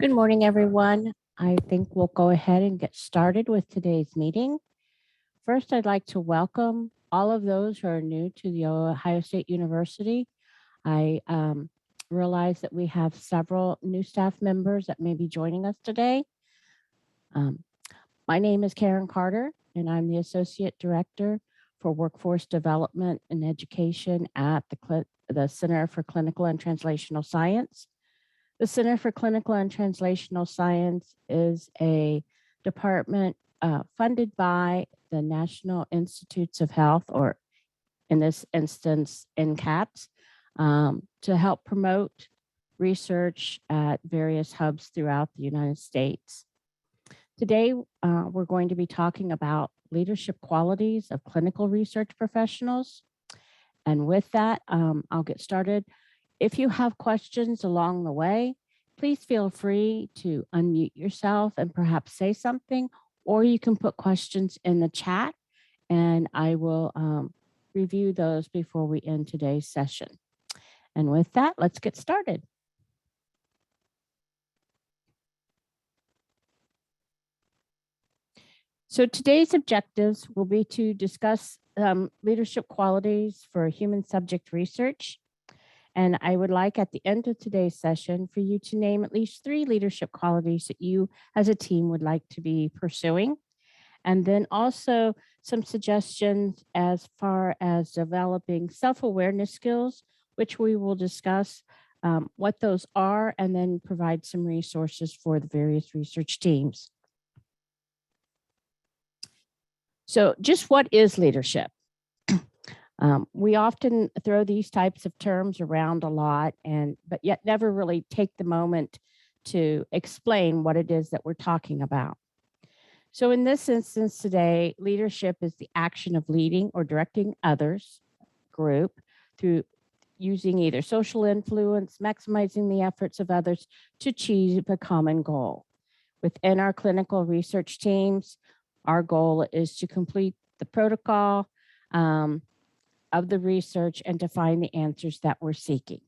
Good morning, everyone. I think we'll go ahead and get started with today's meeting. First, I'd like to welcome all of those who are new to the Ohio State University. I realize that we have several new staff members that may be joining us today. My name is Karen Carter, and I'm the Associate Director for Workforce Development and Education at the Center for Clinical and Translational Science. The Center for Clinical and Translational Science is a department funded by the National Institutes of Health, or in this instance, NCATS, to help promote research at various hubs throughout the United States. Today, we're going to be talking about leadership qualities of clinical research professionals. And with that, I'll get started. If you have questions along the way, please feel free to unmute yourself and perhaps say something, or you can put questions in the chat and I will review those before we end today's session. And with that, let's get started. So today's objectives will be to discuss leadership qualities for human subject research. And I would like at the end of today's session for you to name at least 3 leadership qualities that you as a team would like to be pursuing. And then also some suggestions as far as developing self-awareness skills, which we will discuss what those are and then provide some resources for the various research teams. So just what is leadership? We often throw these types of terms around a lot, but yet never really take the moment to explain what it is that we're talking about. So in this instance today, leadership is the action of leading or directing others, group, through using either social influence, maximizing the efforts of others to achieve a common goal. Within our clinical research teams, our goal is to complete the protocol of the research and to find the answers that we're seeking.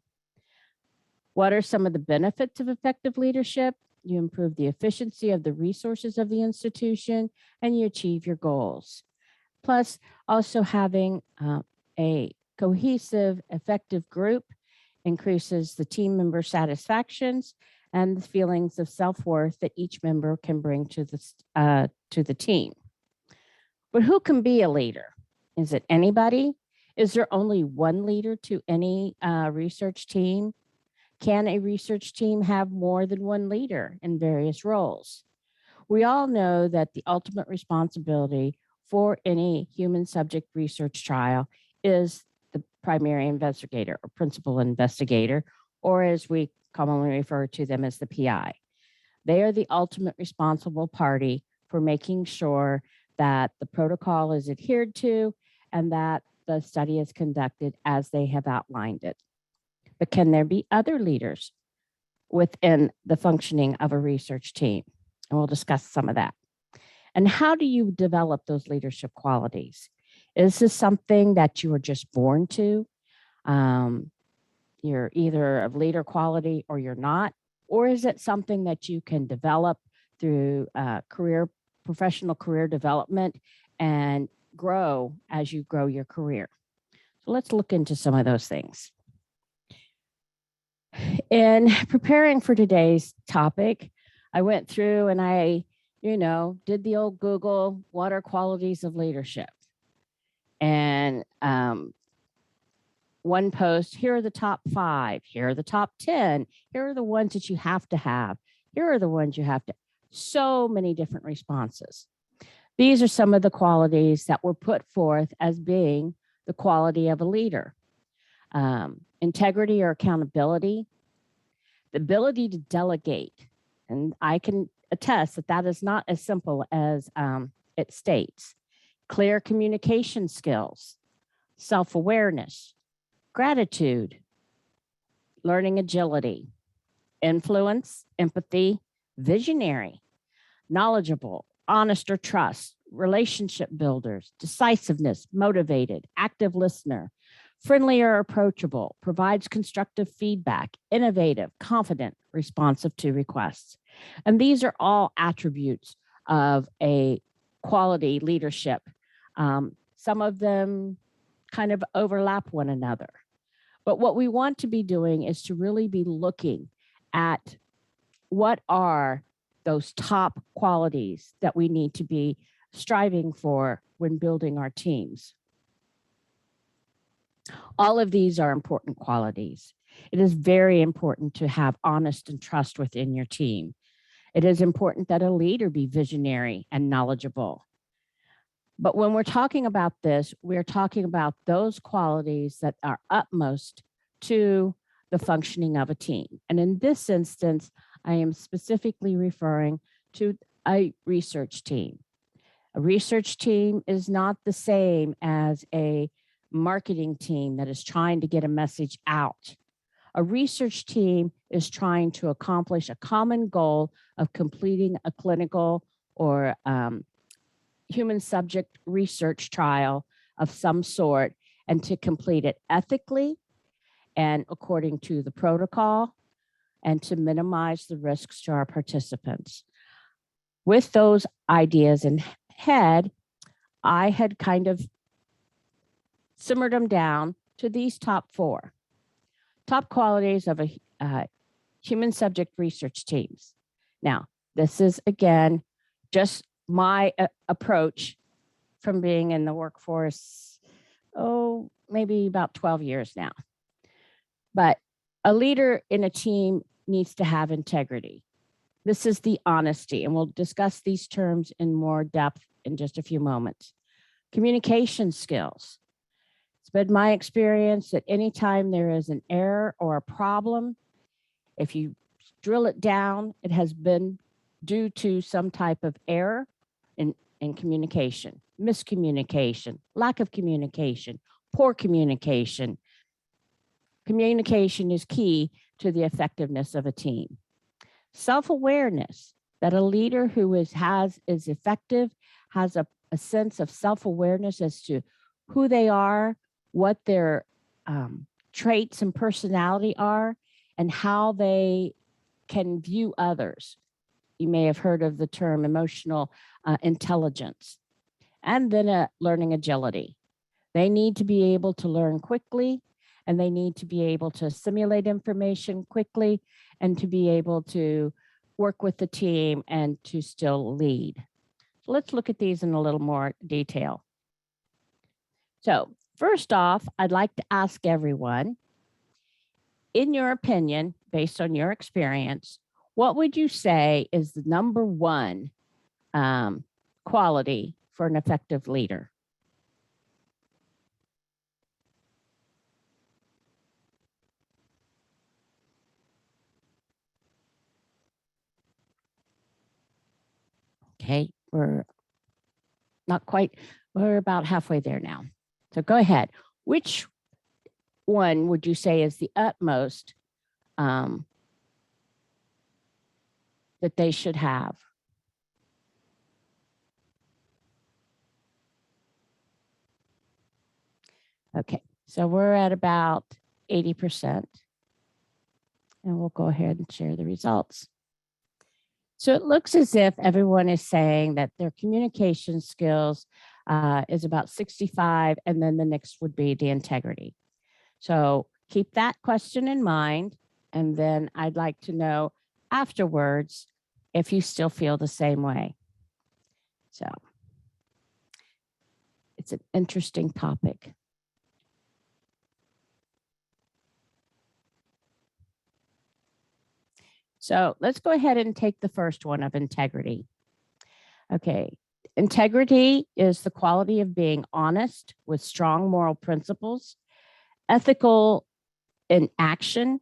What are some of the benefits of effective leadership? You improve the efficiency of the resources of the institution and you achieve your goals. Plus, also having a cohesive, effective group increases the team member satisfactions and the feelings of self-worth that each member can bring to the team. But who can be a leader? Is it anybody? Is there only one leader to any research team? Can a research team have more than one leader in various roles? We all know that the ultimate responsibility for any human subject research trial is the primary investigator or principal investigator, or as we commonly refer to them as the PI. They are the ultimate responsible party for making sure that the protocol is adhered to and that the study is conducted as they have outlined it. But can there be other leaders within the functioning of a research team? And we'll discuss some of that. And how do you develop those leadership qualities? Is this something that you are just born to? You're either of leader quality or you're not, or is it something that you can develop through professional career development and grow as you grow your career? So let's look into some of those things. In preparing for today's topic, I went through and I, did the old Google, what are qualities of leadership? And one post, here are the top 5, here are the top 10, here are the ones that you have to have, here are the ones you have to, so many different responses. These are some of the qualities that were put forth as being the quality of a leader. Integrity or accountability, the ability to delegate. And I can attest that that is not as simple as it states. Clear communication skills, self-awareness, gratitude, learning agility, influence, empathy, visionary, knowledgeable, honest or trust, relationship builders, decisiveness, motivated, active listener, friendly or approachable, provides constructive feedback, innovative, confident, responsive to requests. And these are all attributes of a quality leadership. Some of them kind of overlap one another. But what we want to be doing is to really be looking at what are those top qualities that we need to be striving for when building our teams. All of these are important qualities. It is very important to have honest and trust within your team. It is important that a leader be visionary and knowledgeable. But when we're talking about this, we're talking about those qualities that are utmost to the functioning of a team. And in this instance, I am specifically referring to a research team. A research team is not the same as a marketing team that is trying to get a message out. A research team is trying to accomplish a common goal of completing a clinical or human subject research trial of some sort, and to complete it ethically and according to the protocol, and to minimize the risks to our participants. With those ideas in head, I had kind of simmered them down to these top 4. Top qualities of a human subject research teams. Now, this is, again, just my approach from being in the workforce, maybe about 12 years now. But a leader in a team needs to have integrity. This is the honesty, and we'll discuss these terms in more depth in just a few moments. Communication skills. It's been my experience that anytime there is an error or a problem, if you drill it down, it has been due to some type of error in communication, miscommunication, lack of communication, poor communication. Communication is key to the effectiveness of a team. Self-awareness, that a leader who is effective has a sense of self-awareness as to who they are, what their traits and personality are, and how they can view others. You may have heard of the term emotional intelligence. And then learning agility. They need to be able to learn quickly, and they need to be able to assimilate information quickly, and to be able to work with the team and to still lead. So let's look at these in a little more detail. So first off, I'd like to ask everyone, in your opinion, based on your experience, what would you say is the number 1 quality for an effective leader? Okay, we're about halfway there now. So go ahead. Which one would you say is the utmost that they should have? Okay, so we're at about 80%. And we'll go ahead and share the results. So it looks as if everyone is saying that their communication skills is about 65, and then the next would be the integrity. So keep that question in mind, and then I'd like to know afterwards if you still feel the same way. So it's an interesting topic. So let's go ahead and take the first one of integrity. Okay, integrity is the quality of being honest with strong moral principles, ethical in action,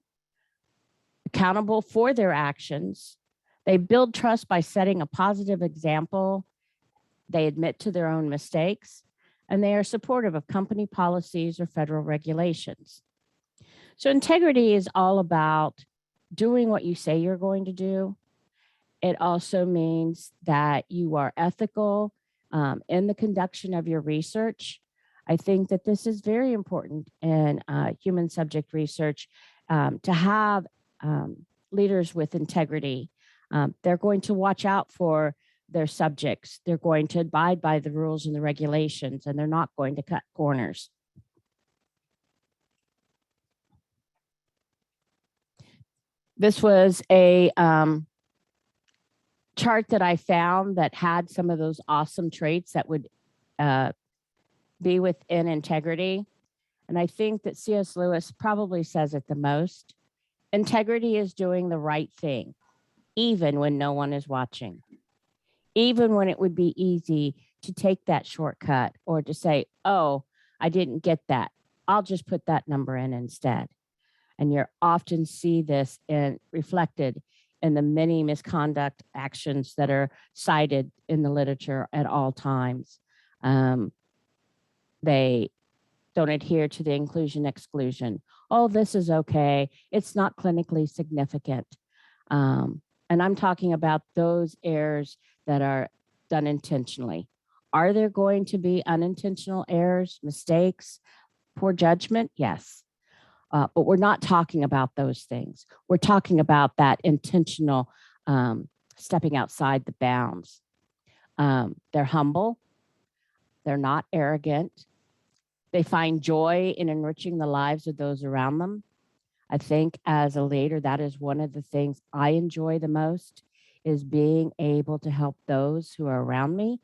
accountable for their actions. They build trust by setting a positive example. They admit to their own mistakes, and they are supportive of company policies or federal regulations. So integrity is all about doing what you say you're going to do. It also means that you are ethical in the conduction of your research. I think that this is very important in human subject research to have leaders with integrity. They're going to watch out for their subjects. They're going to abide by the rules and the regulations, and they're not going to cut corners. This was a chart that I found that had some of those awesome traits that would be within integrity. And I think that C.S. Lewis probably says it the most. Integrity is doing the right thing, even when no one is watching, even when it would be easy to take that shortcut or to say, oh, I didn't get that. I'll just put that number in instead. And you often see this reflected in the many misconduct actions that are cited in the literature at all times. They don't adhere to the inclusion exclusion. Oh, this is okay. It's not clinically significant. And I'm talking about those errors that are done intentionally. Are there going to be unintentional errors, mistakes, poor judgment? Yes. But we're not talking about those things. We're talking about that intentional stepping outside the bounds. They're humble. They're not arrogant. They find joy in enriching the lives of those around them. I think as a leader, that is one of the things I enjoy the most, is being able to help those who are around me,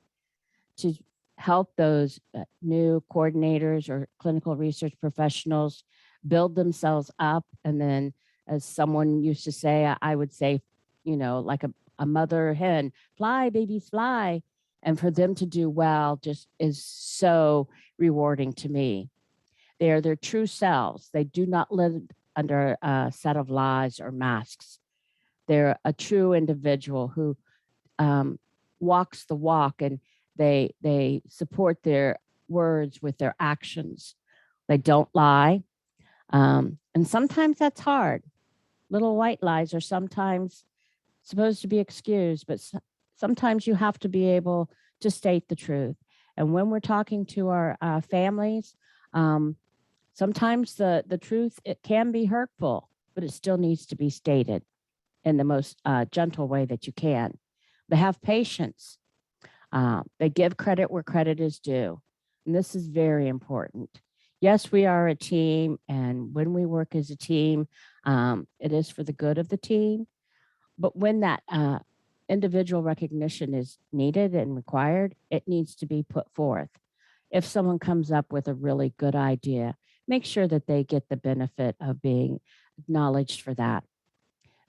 to help those new coordinators or clinical research professionals build themselves up. And then, as someone used to say, I would say, like a mother hen, fly, babies, fly. And for them to do well just is so rewarding to me. They are their true selves. They do not live under a set of lies or masks. They're a true individual who walks the walk, and they support their words with their actions. They don't lie. And sometimes that's hard. Little white lies are sometimes supposed to be excused, but sometimes you have to be able to state the truth. And when we're talking to our families, sometimes the truth, it can be hurtful, but it still needs to be stated in the most gentle way that you can. They have patience. They give credit where credit is due. And this is very important. Yes, we are a team, and when we work as a team, it is for the good of the team. But when that individual recognition is needed and required, it needs to be put forth. If someone comes up with a really good idea, make sure that they get the benefit of being acknowledged for that.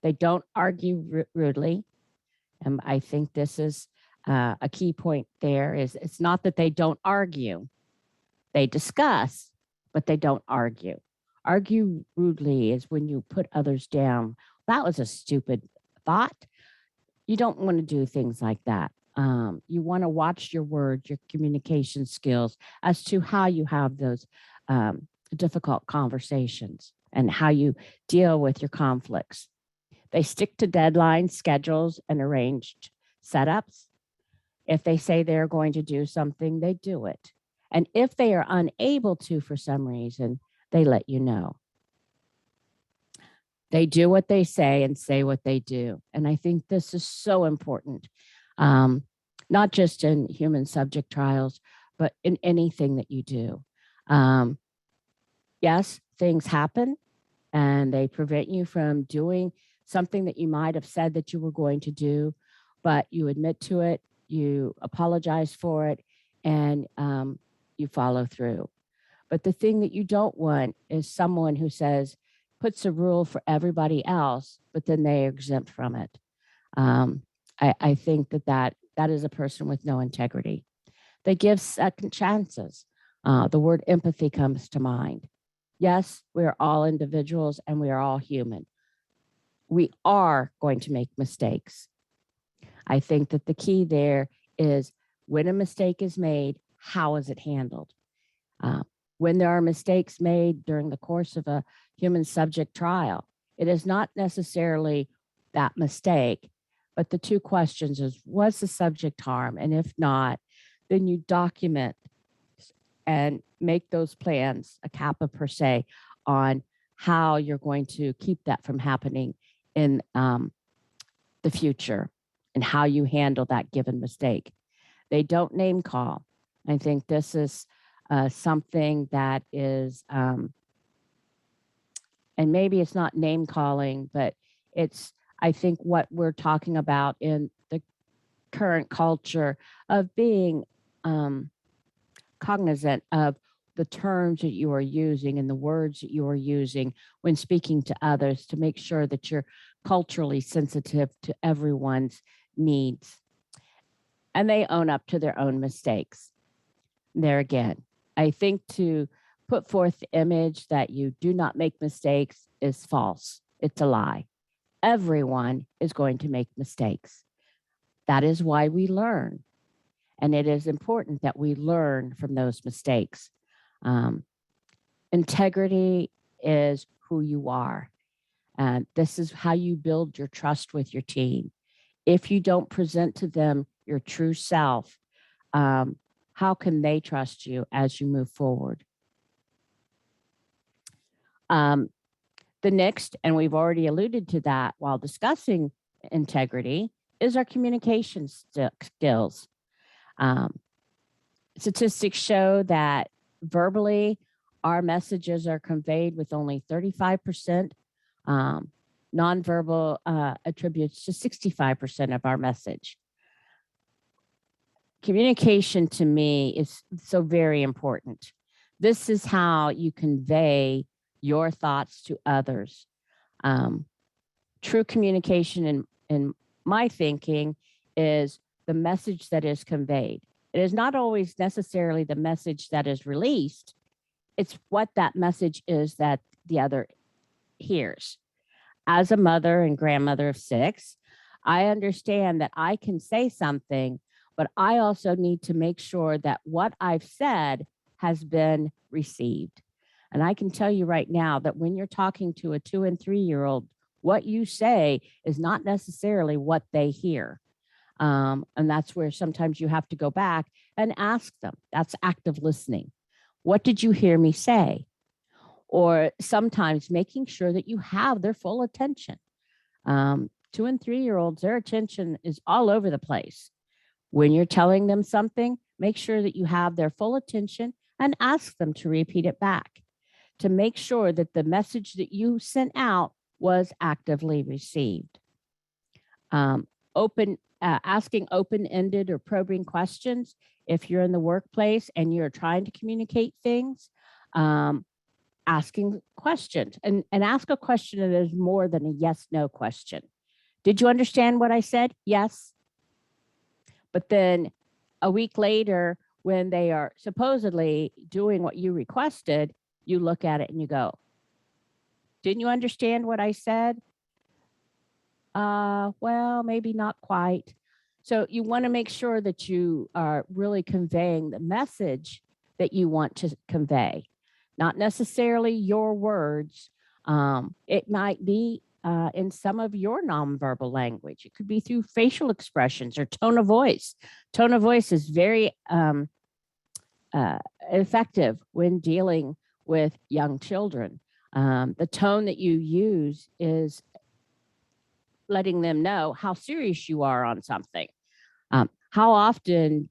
They don't argue rudely. And I think this is a key point there. Is it's not that they don't argue. They discuss, but they don't argue. Argue rudely is when you put others down. That was a stupid thought. You don't want to do things like that. You want to watch your words, your communication skills as to how you have those difficult conversations and how you deal with your conflicts. They stick to deadlines, schedules, and arranged setups. If they say they're going to do something, they do it. And if they are unable to for some reason, they let you know. They do what they say and say what they do. And I think this is so important, not just in human subject trials, but in anything that you do. Yes, things happen and they prevent you from doing something that you might have said that you were going to do, but you admit to it, you apologize for it, and you follow through. But the thing that you don't want is someone who puts a rule for everybody else, but then they are exempt from it. I think that is a person with no integrity. They give second chances. The word empathy comes to mind. Yes, we are all individuals and we are all human. We are going to make mistakes. I think that the key there is when a mistake is made, how is it handled? When there are mistakes made during the course of a human subject trial, it is not necessarily that mistake, but the two questions is, was the subject harmed? And if not, then you document and make those plans, a CAPA per se, on how you're going to keep that from happening in the future and how you handle that given mistake. They don't name call. I think this is something that is, and maybe it's not name calling, but it's, I think, what we're talking about in the current culture of being cognizant of the terms that you are using and the words that you are using when speaking to others, to make sure that you're culturally sensitive to everyone's needs. And they own up to their own mistakes. There again, I think to put forth the image that you do not make mistakes is false. It's a lie. Everyone is going to make mistakes. That is why we learn. And it is important that we learn from those mistakes. Integrity is who you are. And this is how you build your trust with your team. If you don't present to them your true self, how can they trust you as you move forward? The next, and we've already alluded to that while discussing integrity, is our communication skills. Statistics show that verbally, our messages are conveyed with only 35%. Nonverbal attributes to 65% of our message. Communication to me is so very important. This is how you convey your thoughts to others. True communication in my thinking is the message that is conveyed. It is not always necessarily the message that is released. It's what that message is that the other hears. As a mother and grandmother of 6, I understand that I can say something, but I also need to make sure that what I've said has been received. And I can tell you right now that when you're talking to a 2 and 3-year-old, what you say is not necessarily what they hear. And that's where sometimes you have to go back and ask them. That's active listening. What did you hear me say? Or sometimes making sure that you have their full attention. 2 and 3-year-olds, their attention is all over the place. When you're telling them something, make sure that you have their full attention and ask them to repeat it back to make sure that the message that you sent out was actively received. Asking open-ended or probing questions. If you're in the workplace and you're trying to communicate things, asking questions and ask a question that is more than a yes/no question. Did you understand what I said? Yes. But then a week later, when they are supposedly doing what you requested, you look at it and you go, didn't you understand what I said? Well, maybe not quite. So you want to make sure that you are really conveying the message that you want to convey, not necessarily your words. It might be in some of your nonverbal language. It could be through facial expressions or tone of voice. Tone of voice is very effective when dealing with young children. The tone that you use is letting them know how serious you are on something. How often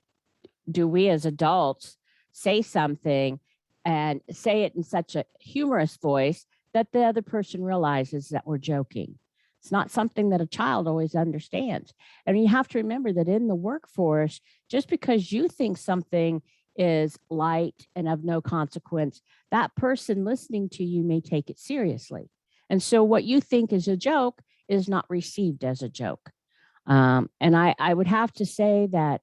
do we as adults say something and say it in such a humorous voice that the other person realizes that we're joking? It's not something that a child always understands. And you have to remember that in the workforce, just because you think something is light and of no consequence, that person listening to you may take it seriously. And so what you think is a joke is not received as a joke. And I would have to say that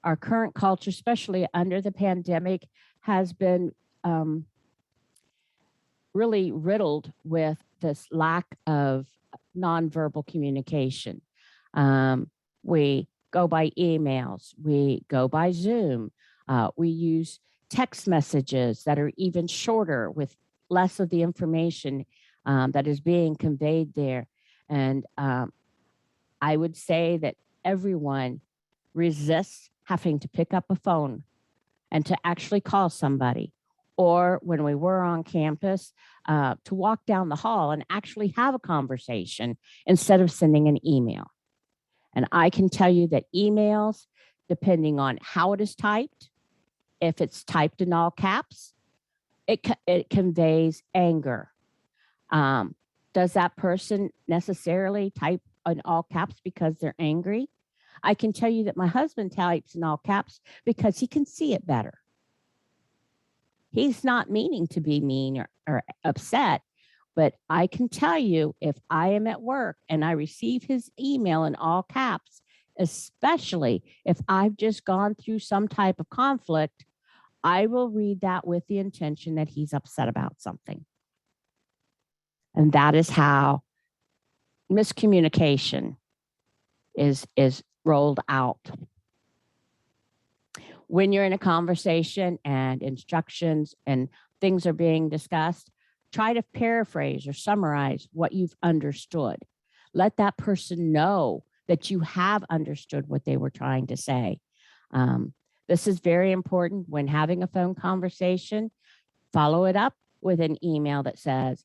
our current culture, especially under the pandemic, has been really riddled with this lack of nonverbal communication. We go by emails, we go by Zoom, we use text messages that are even shorter with less of the information that is being conveyed there. And I would say that everyone resists having to pick up a phone and to actually call somebody, or when we were on campus, to walk down the hall and actually have a conversation instead of sending an email. And I can tell you that emails, depending on how it is typed, if it's typed in all caps, it conveys anger. Does that person necessarily type in all caps because they're angry? I can tell you that my husband types in all caps because he can see it better. He's not meaning to be mean or upset, but I can tell you if I am at work and I receive his email in all caps, especially if I've just gone through some type of conflict, I will read that with the intention that he's upset about something. And that is how miscommunication is rolled out. When you're in a conversation and instructions and things are being discussed, try to paraphrase or summarize what you've understood. Let that person know that you have understood what they were trying to say. This is very important when having a phone conversation. Follow it up with an email that says,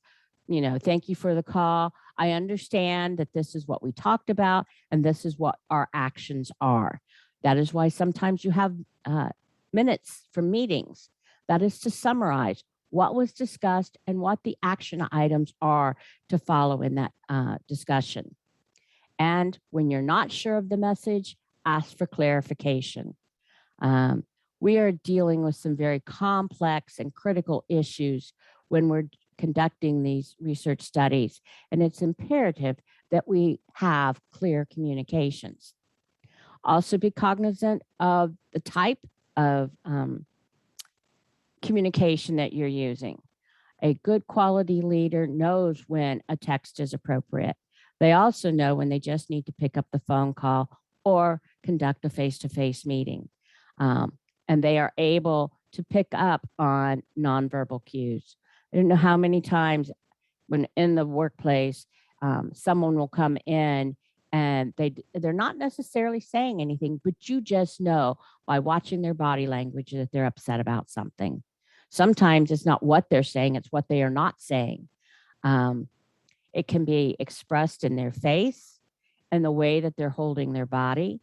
thank you for the call. I understand that this is what we talked about, and this is what our actions are. That is why sometimes you have minutes from meetings. That is to summarize what was discussed and what the action items are to follow in that discussion. And when you're not sure of the message, ask for clarification. We are dealing with some very complex and critical issues when we're conducting these research studies, and it's imperative that we have clear communications. Also be cognizant of the type of communication that you're using. A good quality leader knows when a text is appropriate. They also know when they just need to pick up the phone call or conduct a face-to-face meeting. And they are able to pick up on nonverbal cues. I don't know how many times when in the workplace, someone will come in and they're not necessarily saying anything, but you just know by watching their body language that they're upset about something. Sometimes it's not what they're saying, it's what they are not saying. It can be expressed in their face and the way that they're holding their body.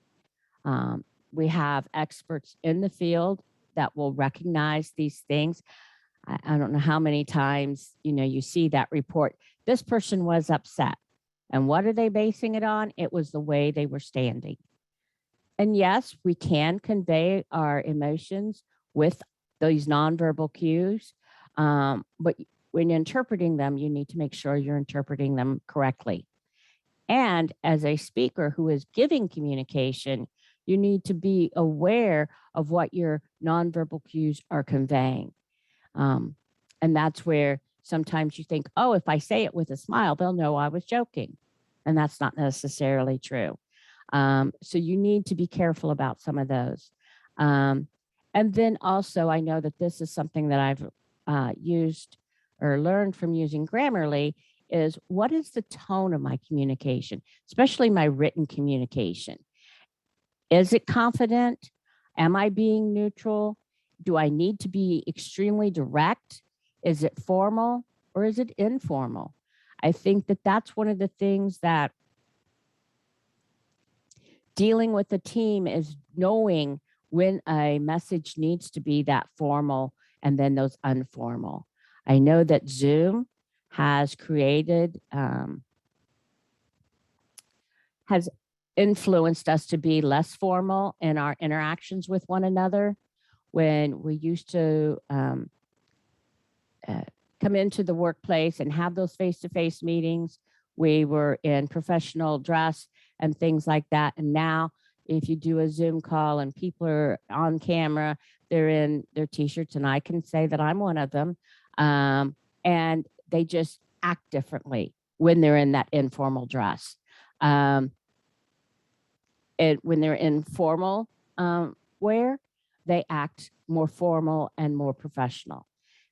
We have experts in the field that will recognize these things. I don't know how many times, you see that report. This person was upset. And what are they basing it on? It was the way they were standing. And yes, we can convey our emotions with these nonverbal cues. But when you're interpreting them, you need to make sure you're interpreting them correctly. And as a speaker who is giving communication, you need to be aware of what your nonverbal cues are conveying. And that's where sometimes you think, oh, if I say it with a smile, they'll know I was joking. And that's not necessarily true. So you need to be careful about some of those. And then also, I know that this is something that I've used or learned from using Grammarly is what is the tone of my communication, especially my written communication? Is it confident? Am I being neutral? Do I need to be extremely direct? Is it formal or is it informal? I think that that's one of the things that dealing with a team is knowing when a message needs to be that formal and then those informal. I know that Zoom has created, has influenced us to be less formal in our interactions with one another. When we used to come into the workplace and have those face-to-face meetings, we were in professional dress and things like that. And now if you do a Zoom call and people are on camera, they're in their t-shirts, and I can say that I'm one of them. And they just act differently when they're in that informal dress. When they're in formal wear, they act more formal and more professional.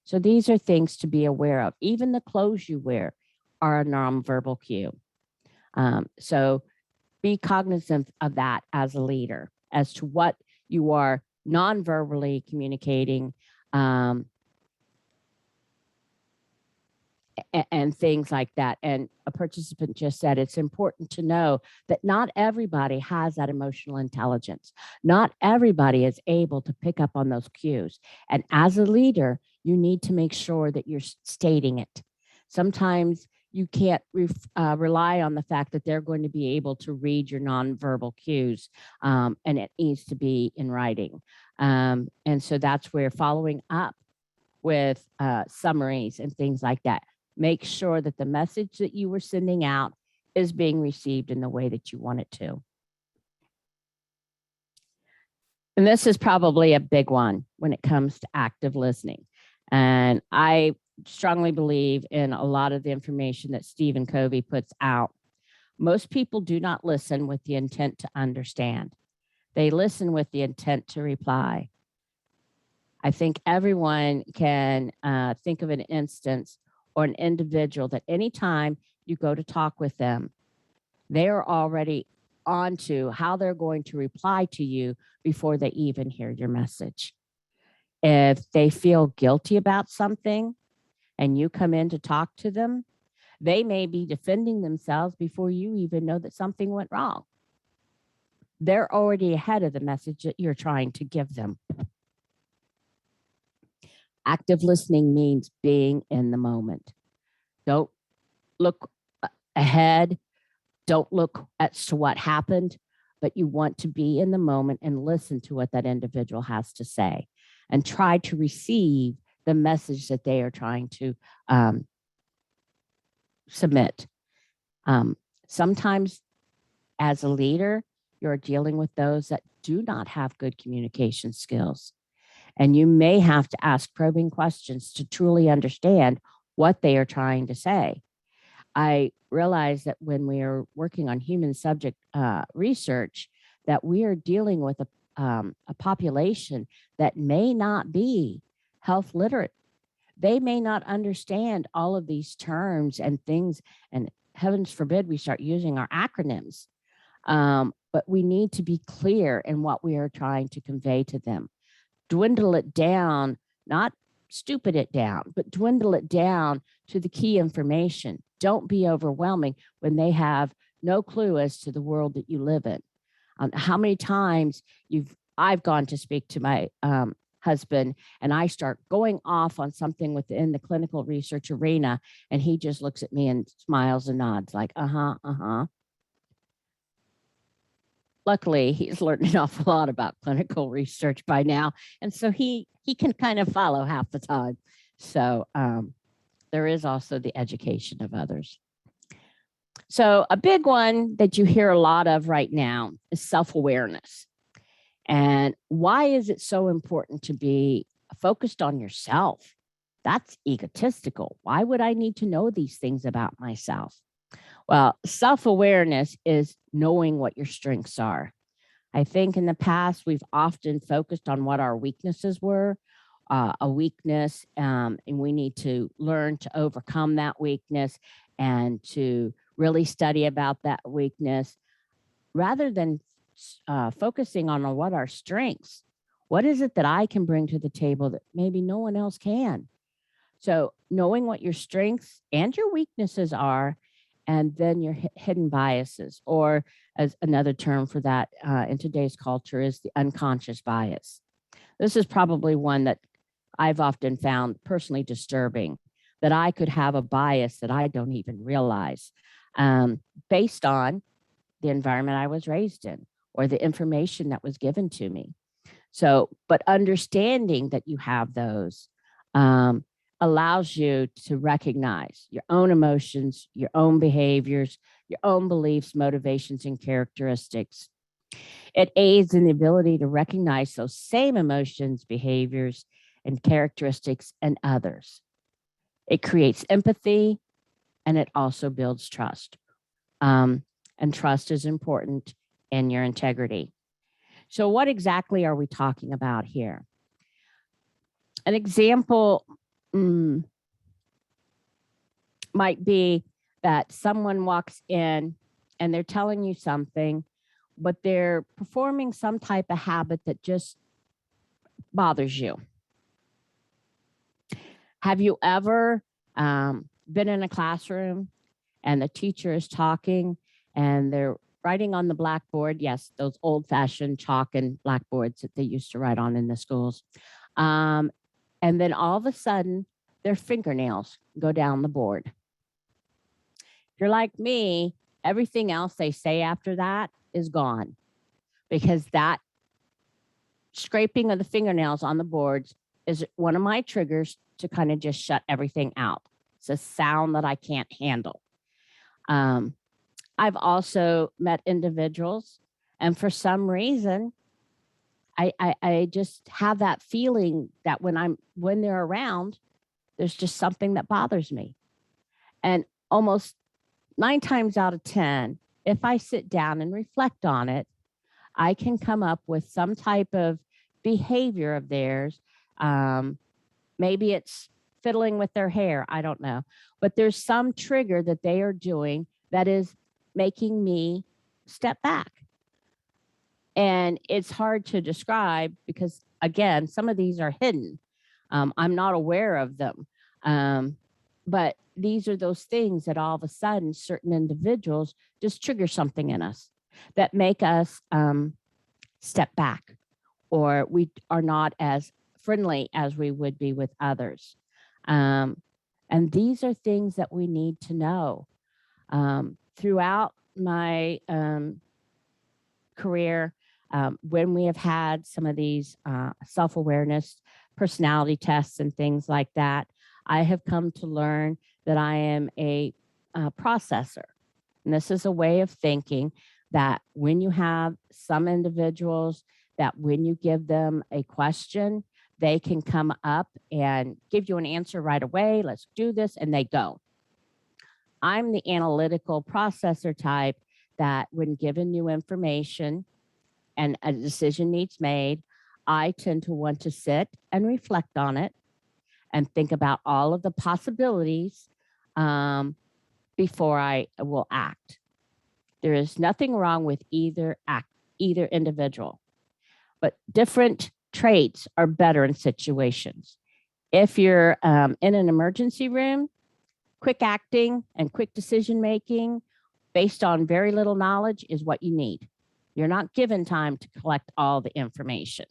So these are things to be aware of. Even the clothes you wear are a nonverbal cue. So be cognizant of that as a leader, as to what you are non-verbally communicating, and things like that. And a participant just said it's important to know that not everybody has that emotional intelligence. Not everybody is able to pick up on those cues. And as a leader, you need to make sure that you're stating it. Sometimes you can't rely on the fact that they're going to be able to read your nonverbal cues, and it needs to be in writing. And so that's where following up with summaries and things like that. Make sure that the message that you were sending out is being received in the way that you want it to. And this is probably a big one when it comes to active listening. And I strongly believe in a lot of the information that Stephen Covey puts out. Most people do not listen with the intent to understand. They listen with the intent to reply. I think everyone can think of an instance or an individual that anytime you go to talk with them, they're already on to how they're going to reply to you before they even hear your message. If they feel guilty about something and you come in to talk to them, they may be defending themselves before you even know that something went wrong. They're already ahead of the message that you're trying to give them. Active listening means being in the moment. Don't look ahead. Don't look as to what happened, but you want to be in the moment and listen to what that individual has to say and try to receive the message that they are trying to submit. Sometimes as a leader, you're dealing with those that do not have good communication skills. And you may have to ask probing questions to truly understand what they are trying to say. I realize that when we are working on human subject research, that we are dealing with a population that may not be health literate. They may not understand all of these terms and things, and heavens forbid we start using our acronyms. But we need to be clear in what we are trying to convey to them. Dwindle it down, not stupid it down, but dwindle it down to the key information. Don't be overwhelming when they have no clue as to the world that you live in. How many times I've gone to speak to my husband and I start going off on something within the clinical research arena, and he just looks at me and smiles and nods like, uh-huh. Luckily, he's learned an awful lot about clinical research by now, and so he can kind of follow half the time. So there is also the education of others. So a big one that you hear a lot of right now is self-awareness. And why is it so important to be focused on yourself? That's egotistical. Why would I need to know these things about myself? Well, self-awareness is knowing what your strengths are. I think in the past, we've often focused on what our weaknesses were, a weakness, and we need to learn to overcome that weakness and to really study about that weakness rather than focusing on what our strengths. What is it that I can bring to the table that maybe no one else can? So knowing what your strengths and your weaknesses are, and then your hidden biases, or as another term for that in today's culture is the unconscious bias. This is probably one that I've often found personally disturbing, that I could have a bias that I don't even realize based on the environment I was raised in or the information that was given to me. So, but understanding that you have those allows you to recognize your own emotions, your own behaviors, your own beliefs, motivations, and characteristics. It aids in the ability to recognize those same emotions, behaviors, and characteristics in others. It creates empathy, and it also builds trust. And trust is important in your integrity. So what exactly are we talking about here? An example might be that someone walks in and they're telling you something, but they're performing some type of habit that just bothers you? Have you ever been in a classroom and the teacher is talking and they're writing on the blackboard? Yes, those old-fashioned chalk and blackboards that they used to write on in the schools. And then all of a sudden, their fingernails go down the board. If you're like me, everything else they say after that is gone, because that scraping of the fingernails on the boards is one of my triggers to kind of just shut everything out. It's a sound that I can't handle. I've also met individuals, and for some reason, I just have that feeling that when they're around, there's just something that bothers me. And almost 9 times out of 10, if I sit down and reflect on it, I can come up with some type of behavior of theirs. Maybe it's fiddling with their hair, I don't know. But there's some trigger that they are doing that is making me step back. And it's hard to describe because, again, some of these are hidden. I'm not aware of them. But these are those things that all of a sudden certain individuals just trigger something in us that make us step back, or we are not as friendly as we would be with others. And these are things that we need to know. Throughout my career, when we have had some of these self-awareness personality tests and things like that, I have come to learn that I am a processor. And this is a way of thinking that when you have some individuals that when you give them a question, they can come up and give you an answer right away. Let's do this. And they don't. I'm the analytical processor type that when given new information and a decision needs made, I tend to want to sit and reflect on it and think about all of the possibilities before I will act. There is nothing wrong with either individual, but different traits are better in situations. If you're in an emergency room, quick acting and quick decision making based on very little knowledge is what you need. You're not given time to collect all the information.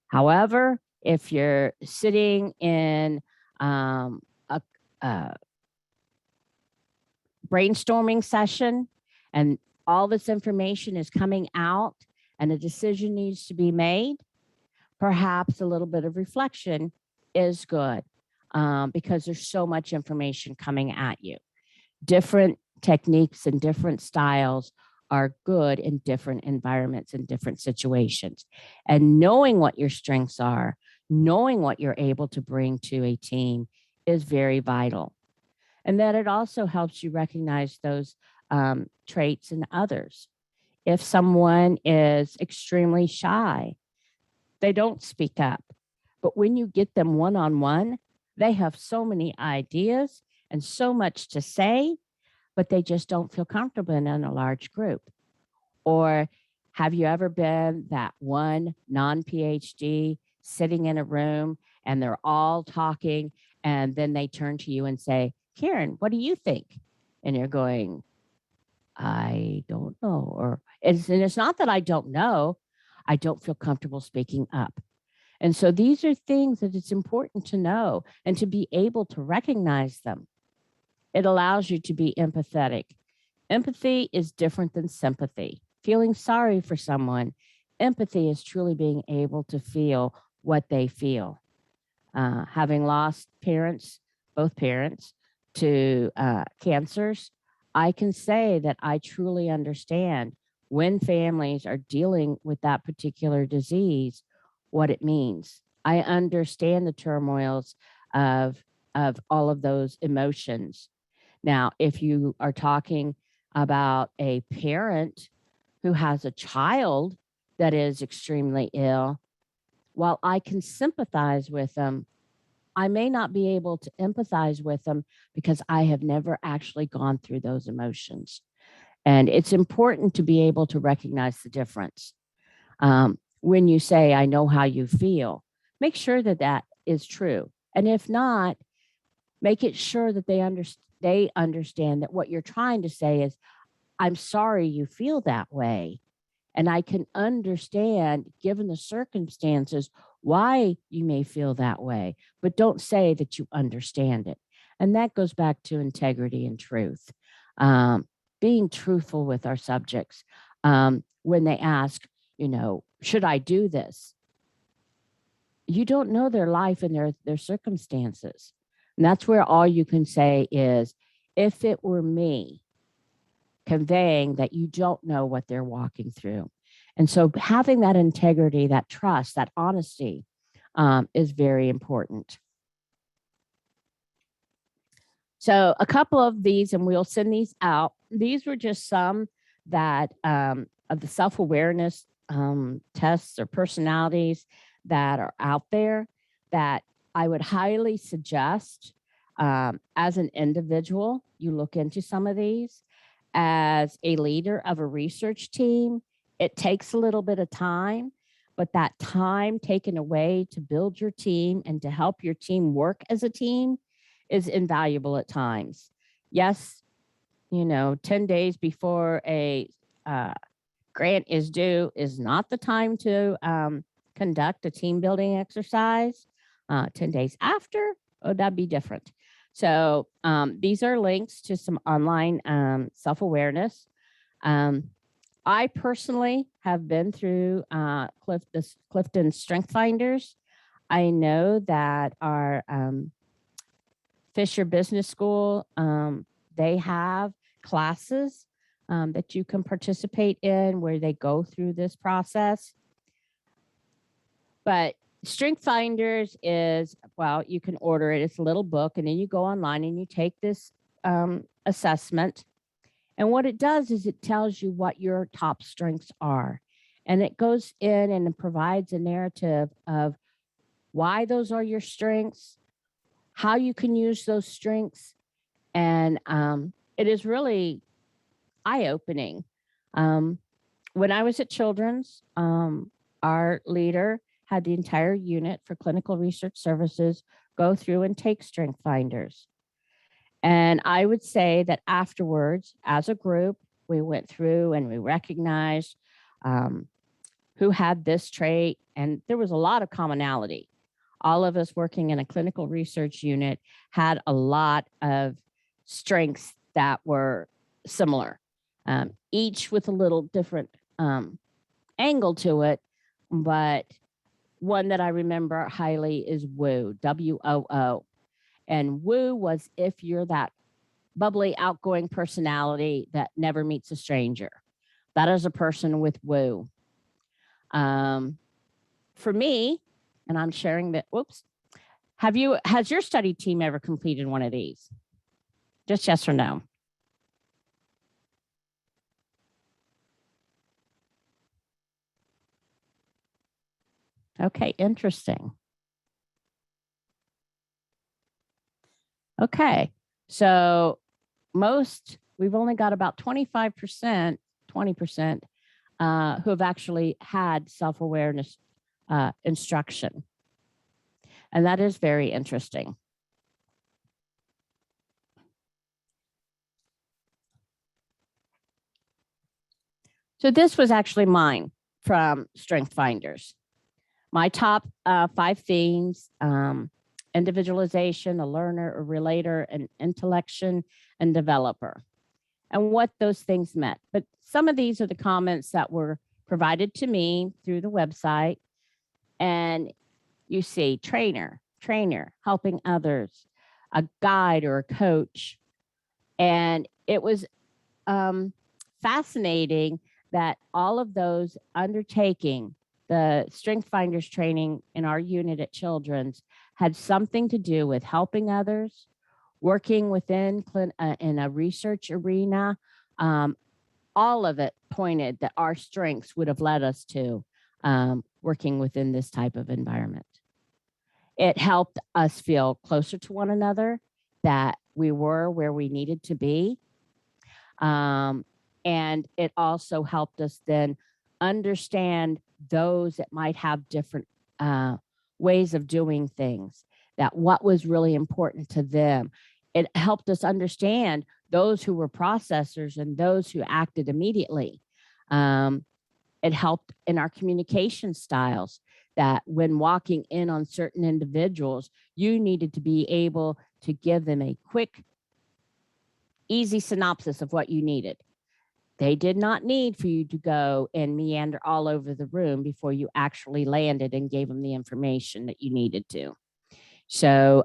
However, if you're sitting in a brainstorming session and all this information is coming out and a decision needs to be made, perhaps a little bit of reflection is good because there's so much information coming at you. Different techniques and different styles are good in different environments and different situations. And knowing what your strengths are, knowing what you're able to bring to a team is very vital. And that it also helps you recognize those traits in others. If someone is extremely shy, they don't speak up. But when you get them one-on-one, they have so many ideas and so much to say, but they just don't feel comfortable in a large group. Or have you ever been that one non-PhD sitting in a room and they're all talking and then they turn to you and say, Karen, what do you think? And you're going, I don't know. Or it's not that I don't know, I don't feel comfortable speaking up. And so these are things that it's important to know and to be able to recognize them. It allows you to be empathetic. Empathy is different than sympathy. Feeling sorry for someone, empathy is truly being able to feel what they feel. Having lost parents, both parents, to cancers, I can say that I truly understand when families are dealing with that particular disease, what it means. I understand the turmoils of all of those emotions. Now, if you are talking about a parent who has a child that is extremely ill, while I can sympathize with them, I may not be able to empathize with them because I have never actually gone through those emotions. And it's important to be able to recognize the difference. when you say, I know how you feel, make sure that that is true. And if not, make it sure that they understand that what you're trying to say is, I'm sorry you feel that way. And I can understand, given the circumstances, why you may feel that way, but don't say that you understand it. And that goes back to integrity and truth. Being truthful with our subjects. When they ask, should I do this? You don't know their life and their circumstances. And that's where all you can say is, if it were me, conveying that you don't know what they're walking through. And so having that integrity, that trust, that honesty is very important. So a couple of these, and we'll send these out. These were just some that of the self-awareness tests or personalities that are out there that I would highly suggest as an individual, you look into some of these. As a leader of a research team, it takes a little bit of time, but that time taken away to build your team and to help your team work as a team is invaluable at times. Yes, 10 days before a grant is due is not the time to conduct a team building exercise. 10 days after, that'd be different. So these are links to some online self-awareness. I personally have been through Clifton Strength Finders. I know that our Fisher Business School, they have classes that you can participate in where they go through this process. But Strength Finders is, well, you can order it. It's a little book, and then you go online and you take this assessment. And what it does is it tells you what your top strengths are. And it goes in and it provides a narrative of why those are your strengths, how you can use those strengths. And it is really eye-opening. When I was at Children's, our leader had the entire unit for clinical research services go through and take strength finders. And I would say that afterwards, as a group, we went through and we recognized who had this trait, and there was a lot of commonality. All of us working in a clinical research unit had a lot of strengths that were similar, each with a little different angle to it, but one that I remember highly is WOO, W-O-O. And WOO was if you're that bubbly, outgoing personality that never meets a stranger. That is a person with WOO. For me, and I'm sharing that, has your study team ever completed one of these? Just yes or no. Okay, interesting. Okay, so we've only got about 25%, 20% who have actually had self-awareness instruction. And that is very interesting. So this was actually mine from Strength Finders. My top 5 themes, individualization, a learner, a relator, an intellection, and developer, and what those things meant. But some of these are the comments that were provided to me through the website. And you see trainer, helping others, a guide or a coach. And it was fascinating that all of those undertaking the Strength Finders training in our unit at Children's had something to do with helping others, working within in a research arena. All of it pointed that our strengths would have led us to working within this type of environment. It helped us feel closer to one another, that we were where we needed to be. And it also helped us then understand those that might have different ways of doing things, that what was really important to them. It helped us understand those who were processors and those who acted immediately. It helped in our communication styles, that when walking in on certain individuals, you needed to be able to give them a quick, easy synopsis of what you needed. They did not need for you to go and meander all over the room before you actually landed and gave them the information that you needed to. So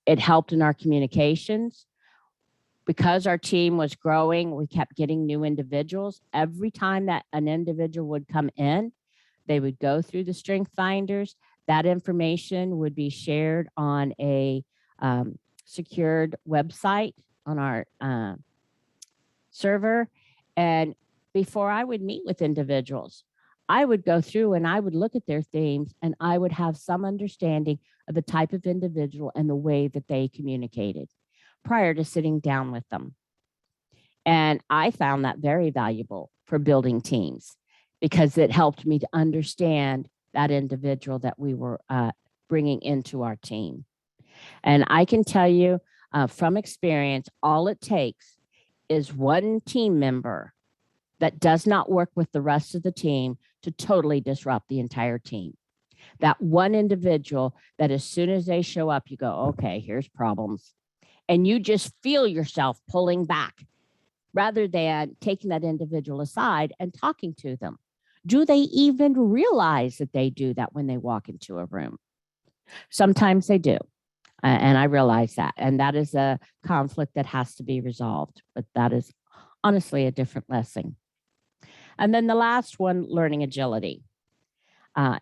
it helped in our communications. Because our team was growing, we kept getting new individuals. Every time that an individual would come in, they would go through the strength finders. That information would be shared on a secured website on our server. And before I would meet with individuals, I would go through and I would look at their themes, and I would have some understanding of the type of individual and the way that they communicated prior to sitting down with them. And I found that very valuable for building teams, because it helped me to understand that individual that we were bringing into our team. And I can tell you from experience, all it takes is one team member that does not work with the rest of the team to totally disrupt the entire team. That one individual that as soon as they show up, you go, okay, here's problems. And you just feel yourself pulling back rather than taking that individual aside and talking to them. Do they even realize that they do that when they walk into a room? Sometimes they do. And I realize that. And that is a conflict that has to be resolved. But that is honestly a different lesson. And then the last one, learning agility.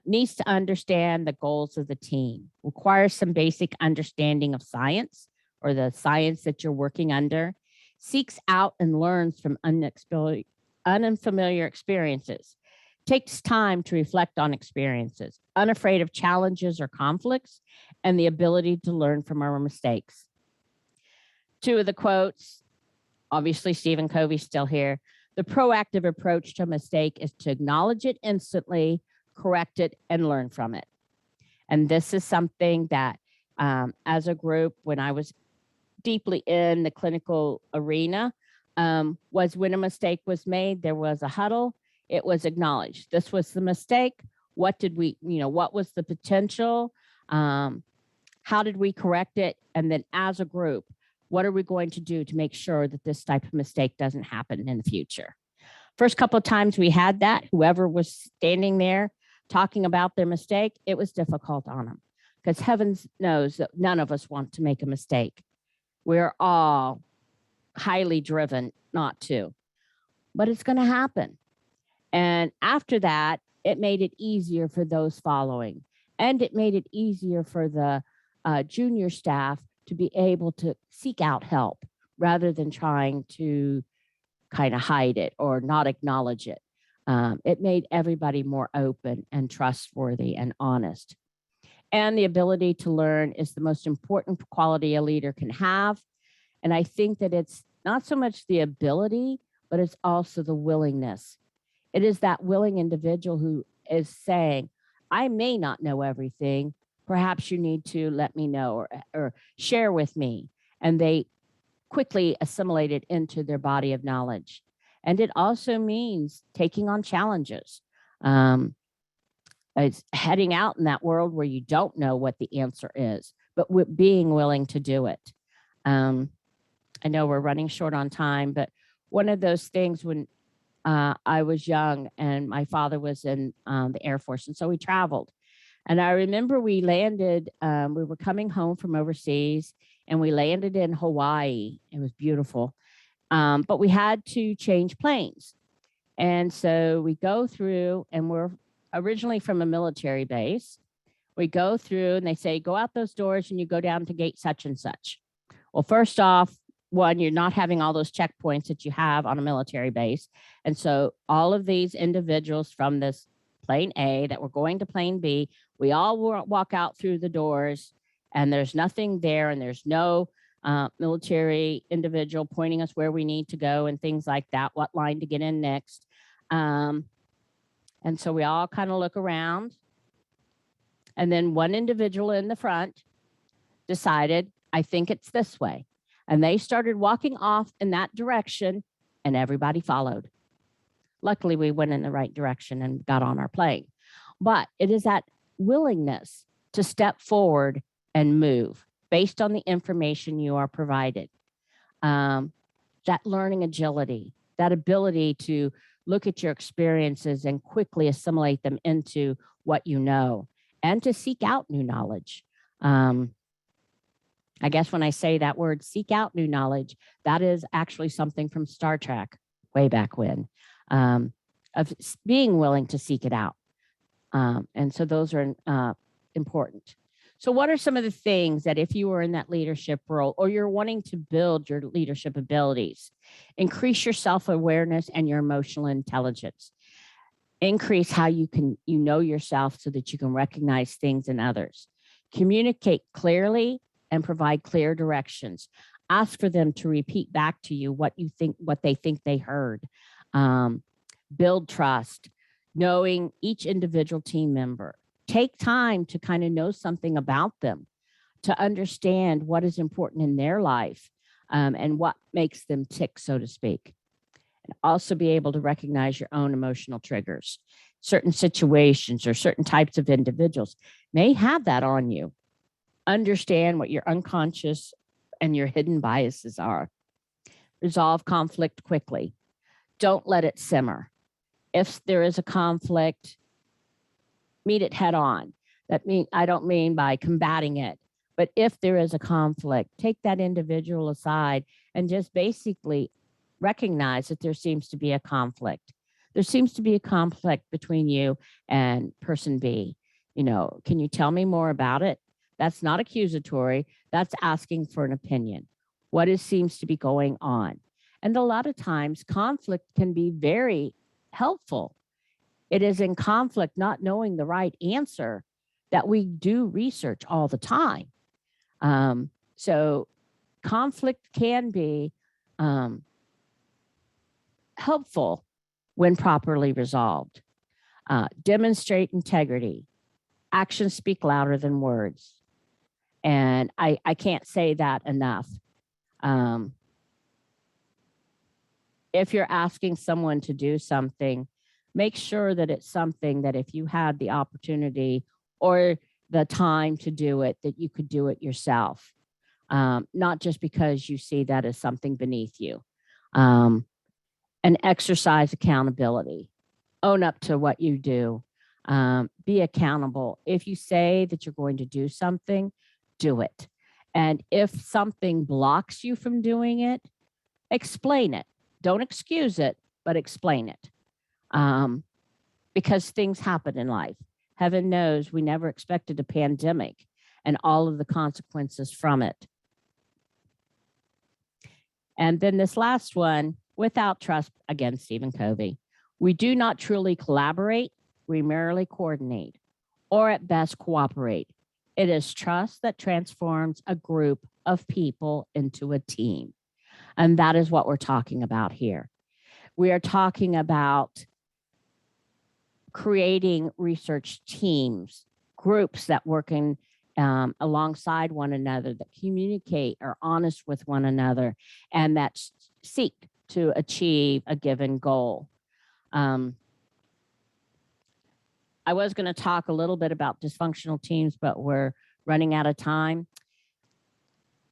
Needs to understand the goals of the team, requires some basic understanding of science or the science that you're working under, seeks out and learns from unfamiliar experiences, takes time to reflect on experiences, unafraid of challenges or conflicts, and the ability to learn from our mistakes. Two of the quotes, obviously Stephen Covey's still here. The proactive approach to a mistake is to acknowledge it instantly, correct it, and learn from it. And this is something that as a group, when I was deeply in the clinical arena, was when a mistake was made, there was a huddle, it was acknowledged. This was the mistake. What did we, what was the potential? How did we correct it? And then as a group, what are we going to do to make sure that this type of mistake doesn't happen in the future? First couple of times we had that, whoever was standing there talking about their mistake, it was difficult on them, because heavens knows that none of us want to make a mistake. We're all highly driven not to, but it's going to happen. And after that, it made it easier for those following, and it made it easier for the junior staff to be able to seek out help rather than trying to kind of hide it or not acknowledge it. It made everybody more open and trustworthy and honest. And the ability to learn is the most important quality a leader can have. And I think that it's not so much the ability, but it's also the willingness. It is that willing individual who is saying, I may not know everything. Perhaps you need to let me know or share with me. And they quickly assimilate it into their body of knowledge. And it also means taking on challenges. It's heading out in that world where you don't know what the answer is, but being willing to do it. I know we're running short on time, but one of those things when I was young and my father was in the Air Force, and so we traveled. And I remember we landed, we were coming home from overseas, and we landed in Hawaii. It was beautiful, but we had to change planes. And so we go through, and we're originally from a military base. We go through, and they say, go out those doors, and you go down to gate such and such. Well, first off, one, you're not having all those checkpoints that you have on a military base. And so all of these individuals from this plane A that were going to plane B, we all walk out through the doors, and there's nothing there, and there's no military individual pointing us where we need to go and things like that, what line to get in next. And And so we all kind of look around. And then one individual in the front decided, I think it's this way. And they started walking off in that direction, and everybody followed. Luckily, we went in the right direction and got on our plane. But it is that willingness to step forward and move based on the information you are provided. That learning agility, that ability to look at your experiences and quickly assimilate them into what you know, and to seek out new knowledge. I guess when I say that word, seek out new knowledge, that is actually something from Star Trek way back when, of being willing to seek it out. And so those are important. So what are some of the things that if you were in that leadership role or you're wanting to build your leadership abilities, increase your self-awareness and your emotional intelligence, increase how you know yourself so that you can recognize things in others, communicate clearly and provide clear directions, ask for them to repeat back to you what they think they heard, build trust, knowing each individual team member. Take time to kind of know something about them, to understand what is important in their life, and what makes them tick, so to speak. And also be able to recognize your own emotional triggers. Certain situations or certain types of individuals may have that on you. Understand what your unconscious and your hidden biases are. Resolve conflict quickly. Don't let it simmer. If there is a conflict, meet it head on. I don't mean by combating it, but if there is a conflict, take that individual aside and just basically recognize that there seems to be a conflict. There seems to be a conflict between you and person B. Can you tell me more about it? That's not accusatory. That's asking for an opinion. What seems to be going on? And a lot of times conflict can be very helpful. It is in conflict, not knowing the right answer, that we do research all the time. So conflict can be helpful when properly resolved. Demonstrate integrity. Actions speak louder than words. And I can't say that enough. If you're asking someone to do something, make sure that it's something that if you had the opportunity or the time to do it, that you could do it yourself, not just because you see that as something beneath you. And exercise accountability. Own up to what you do. Be accountable. If you say that you're going to do something, do it. And if something blocks you from doing it, explain it. Don't excuse it, but explain it. Because things happen in life. Heaven knows we never expected a pandemic and all of the consequences from it. And then this last one, without trust, again, Stephen Covey. We do not truly collaborate, we merely coordinate, or at best cooperate. It is trust that transforms a group of people into a team. And that is what we're talking about here. We are talking about creating research teams, groups that work alongside one another, that communicate, are honest with one another, and that seek to achieve a given goal. I was going to talk a little bit about dysfunctional teams, but we're running out of time.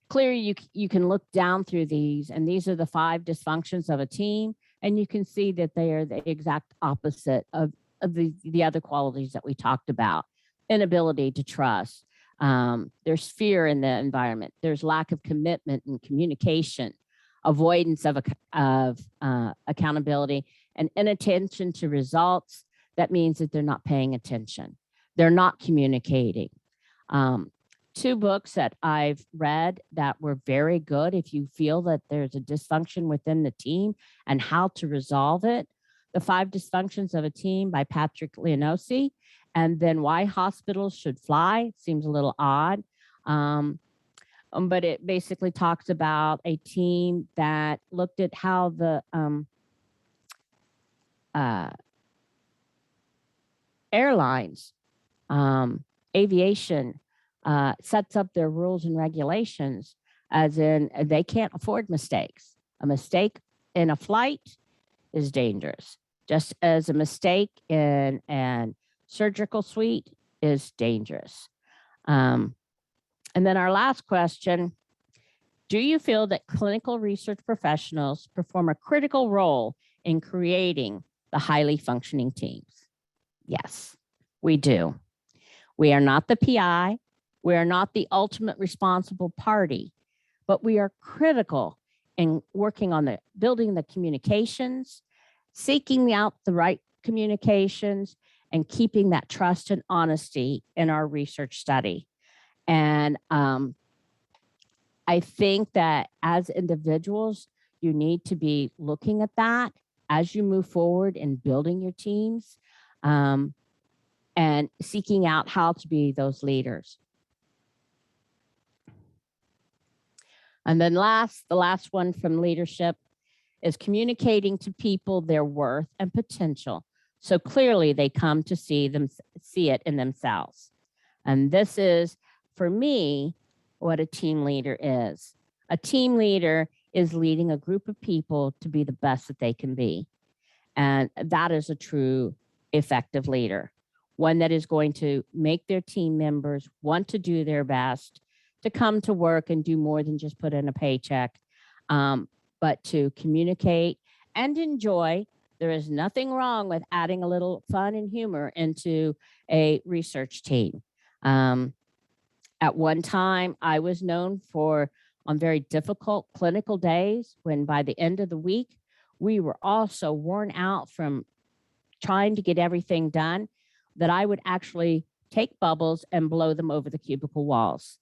Clearly, you can look down through these, and these are the 5 dysfunctions of a team, and you can see that they are the exact opposite of the other qualities that we talked about. Inability to trust. There's fear in the environment. There's lack of commitment and communication, avoidance of accountability, and inattention to results. That means that they're not paying attention. They're not communicating. 2 books that I've read that were very good if you feel that there's a dysfunction within the team and how to resolve it. The 5 Dysfunctions of a Team by Patrick Leonosi, and then Why Hospitals Should Fly. Seems a little odd, but it basically talks about a team that looked at how the airlines, aviation sets up their rules and regulations, as in they can't afford mistakes. A mistake in a flight is dangerous, just as a mistake in an surgical suite is dangerous. And then our last question, do you feel that clinical research professionals perform a critical role in creating the highly functioning teams? Yes, we do. We are not the PI. We are not the ultimate responsible party, but we are critical in working on the building the communications, seeking out the right communications, and keeping that trust and honesty in our research study. And I think that as individuals, you need to be looking at that as you move forward in building your teams, and seeking out how to be those leaders. And then the last one from leadership is communicating to people their worth and potential, so clearly they come to see it in themselves. And this is, for me, what a team leader is. A team leader is leading a group of people to be the best that they can be. And that is a true effective leader, one that is going to make their team members want to do their best, to come to work and do more than just put in a paycheck, but to communicate and enjoy. There is nothing wrong with adding a little fun and humor into a research team. At one time, I was known for, on very difficult clinical days, when by the end of the week, we were all so worn out from trying to get everything done, that I would actually take bubbles and blow them over the cubicle walls.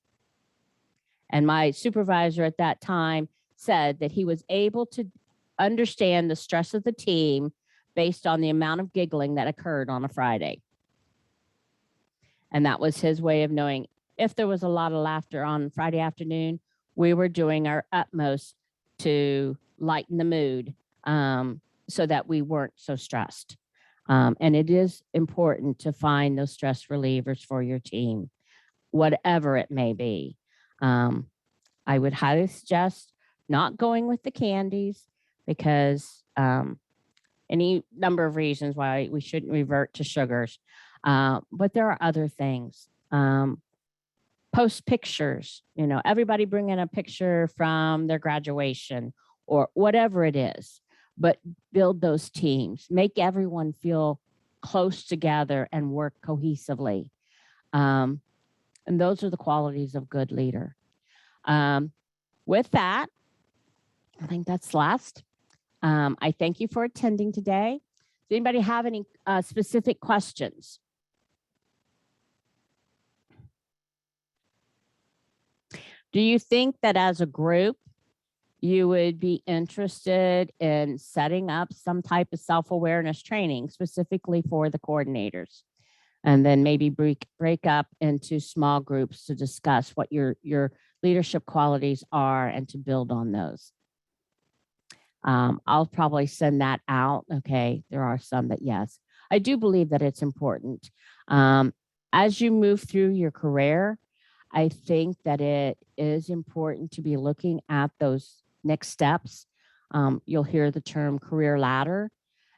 And my supervisor at that time said that he was able to understand the stress of the team based on the amount of giggling that occurred on a Friday. And that was his way of knowing if there was a lot of laughter on Friday afternoon, we were doing our utmost to lighten the mood, so that we weren't so stressed. And it is important to find those stress relievers for your team, whatever it may be. I would highly suggest not going with the candies, because any number of reasons why we shouldn't revert to sugars. But there are other things. Post pictures, everybody bring in a picture from their graduation or whatever it is, but build those teams, make everyone feel close together and work cohesively. And those are the qualities of good leader. With that, I think that's last. I thank you for attending today. Does anybody have any specific questions? Do you think that as a group, you would be interested in setting up some type of self-awareness training specifically for the coordinators? And then maybe break up into small groups to discuss what your leadership qualities are and to build on those. I'll probably send that out. Okay, there are some that yes. I do believe that it's important. As you move through your career, I think that it is important to be looking at those next steps. You'll hear the term career ladder.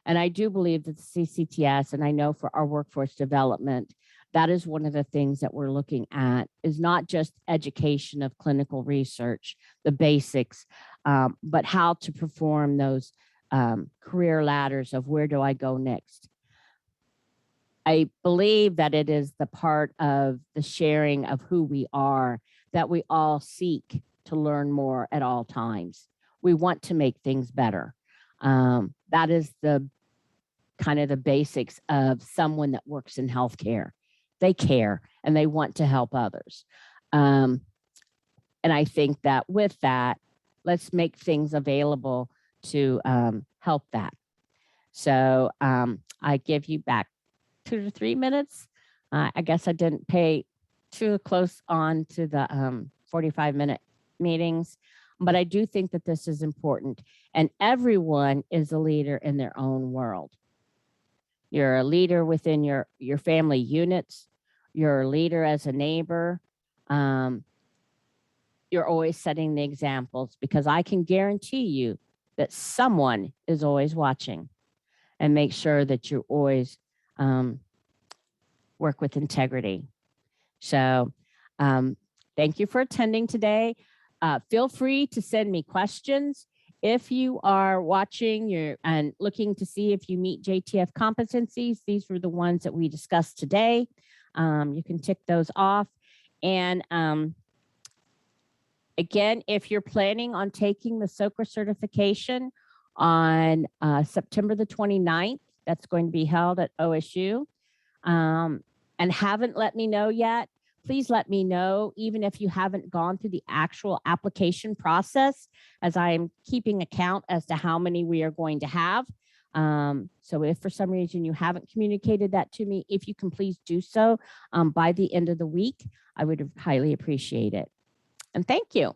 And I do believe that the CCTS, and I know for our workforce development, that is one of the things that we're looking at, is not just education of clinical research, the basics, but how to perform those career ladders of where do I go next. I believe that it is the part of the sharing of who we are that we all seek to learn more at all times. We want to make things better. That is the kind of the basics of someone that works in healthcare. They care and they want to help others. And I think that with that, let's make things available to help that. So I give you back 2 to 3 minutes. I guess I didn't pay too close on to the 45-minute meetings, but I do think that this is important, and everyone is a leader in their own world. You're a leader within your family units. You're a leader as a neighbor. You're always setting the examples, because I can guarantee you that someone is always watching, and make sure that you always work with integrity. So thank you for attending today. Feel free to send me questions. If you are watching and looking to see if you meet JTF competencies, these were the ones that we discussed today. You can tick those off. And again, if you're planning on taking the SOCR certification on September the 29th, that's going to be held at OSU, and haven't let me know yet, please let me know, even if you haven't gone through the actual application process, as I'm keeping account as to how many we are going to have. So if for some reason you haven't communicated that to me, if you can please do so by the end of the week, I would highly appreciate it. And thank you.